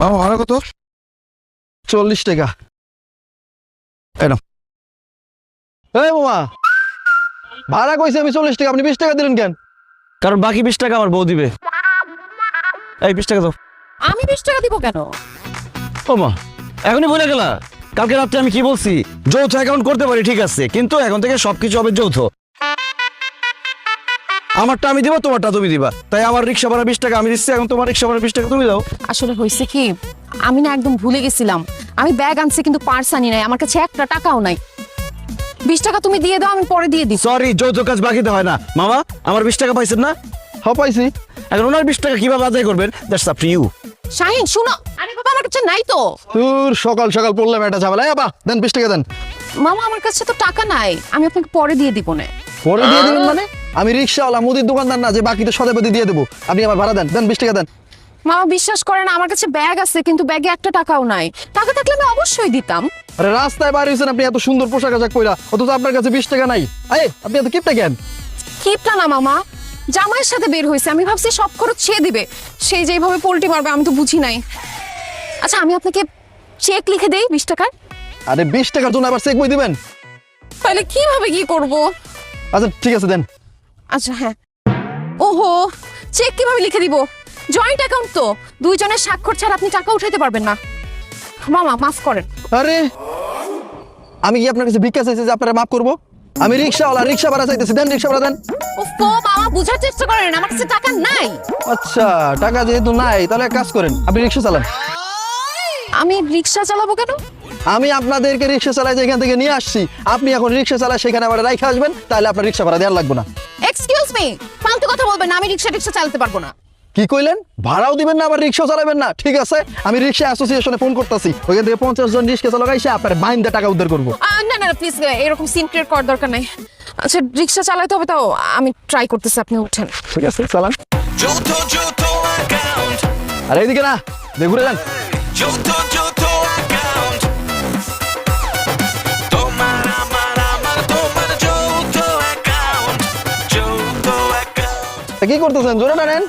আমার ভাড়া কত? 40 টাকা। এই মামা, ভাড়া কইছে আমি 40 টাকা, আপনি 20 টাকা দিলেন কেন? কারণ বাকি 20 টাকা আমার বউ দিবে। এই 20 টাকা দাও। আমি 20 টাকা দিব কেন? ও মা, এখনই বলে গেলা? কালকে রাত্রে আমি কি বলছি? যৌথ অ্যাকাউন্ট করতে পারি, ঠিক আছে, কিন্তু এখন থেকে সবকিছু হবে যৌথ। আমারটা আমি দিব, তোমারটা তুমি দিবা। তাই আমার রিক্সা ভাড়া 20 টাকা আমি দিচ্ছি, এখন তোমার রিক্সা ভাড়া 20 টাকা তুমি দাও। আসলে হয়েছে কি, আমি না একদম ভুলে গেছিলাম। আমি ব্যাগ আনছি কিন্তু পার্স আনি নাই, আমার কাছে একটা টাকাও নাই। 20 টাকা তুমি দিয়ে দাও, আমি পরে দিয়ে দিই। সরি, যৌথ কাজ বাকিতে হয় না। মামা, আমার 20 টাকা পাইছেন না? হ্যাঁ পাইছি। এখন ওনার 20 টাকা কিভাবে আদায় করবেন, that's up to you. Shahin শুনো, আরে বাবা আমার কাছে নাই তো। তোর সকাল সকাল পড়লাম একটা ঝামেলা। বাবা দেন 20 টাকা দেন। মামা আমার কাছে তো টাকা নাই, আমি আপনাকে পরে দিয়ে দিব না। পরে দিয়ে দিবেন মানে? আমি রিক্সাওয়ালা, মুদির দোকানদার না যে বাকিতে সদাপতি দিয়ে দেবো। আপনি আমার ভাড়া দেন, দেন 20 টাকা দেন। মামা বিশ্বাস করেন, আমার কাছে ব্যাগ আছে কিন্তু ব্যাগে একটা টাকাও নাই। টাকা থাকলে আমি অবশ্যই দিতাম। আরে রাস্তায় বাইরে হয়েছেন আপনি এত সুন্দর পোশাক আশাক পরা, অথচ আপনার কাছে 20 টাকা নাই। আরে আপনি এত কিপটা কেন? কিপটা না মামা, জামাইয়ের সাথে বের হয়েছে, আমি ভাবছি সব খরচ সে দিবে, সেই যেভাবে পোল্টি মারবে আমি তো বুঝি নাই। আচ্ছা আমি আপনাকে চেক লিখে দেই 20 টাকার। আরে 20 টাকার জন্য আবার চেক বই দিবেন? তাহলে কিভাবে কি করব? আচ্ছা ঠিক আছে দেন। আচ্ছা হ্যাঁ। ওহো, চেক কিভাবে লিখে দিব? জয়েন্ট অ্যাকাউন্ট তো, দুইজনের স্বাক্ষর ছাড়া আপনি টাকা উঠাইতে পারবেন না। মামা মাফ করেন। আরে আমি কি আপনার কাছে ভিক্ষা চাইছি যে আপনারা মাফ করবো? আমি রিক্সাওয়ালা, রিক্সা ভাড়া চাইতেছি, দেন রিক্সা ভাড়া দেন। ওফো মামা, বুঝার চেষ্টা করেন, আমার কাছে টাকা নাই। আচ্ছা টাকা যেহেতু নাই তাহলে এক কাজ করেন, আপনি রিক্সা চালান। আমি রিক্সা চালাবো কেন? আমি আপনাদেরকে রিক্সা চালাই যেখান থেকে নিয়ে আসছি, আপনি এখন রিক্সা চালায় সেখানে আবার রাইখে আসবেন, তাহলে আপনার রিক্সা ভাড়া দেওয়ার লাগবে না। এক্সকিউজ মি, ফালতু কথা বলবেন না, আমি রিক্সা চালাতে পারবো না। কি কইলেন? ভাড়াও দিবেন না আবার রিক্সাও চালাবেন না? ঠিক আছে, আমি রিক্সা অ্যাসোসিয়েশনে ফোন করতেছি, ওইখান থেকে 50 জন রিক্সা চালক আইসে আপনার বাইন্দা টাকা উদ্ধার করবো। না না প্লিজ, এরকম সিন ক্রিয়েট করার দরকার নাই। আচ্ছা রিক্সা চালাতে হবে, তাও আমি ট্রাই করতেছি, আপনি উঠেন। ঠিক আছে চালান। যৌথ অ্যাকাউন্ট, আর এইদিকে না, ঘুরে যান। যৌথ অ্যাকাউন্ট, তোমার আমার তোমার যৌথ অ্যাকাউন্ট। কি করতেছেন? জোরে টানেন।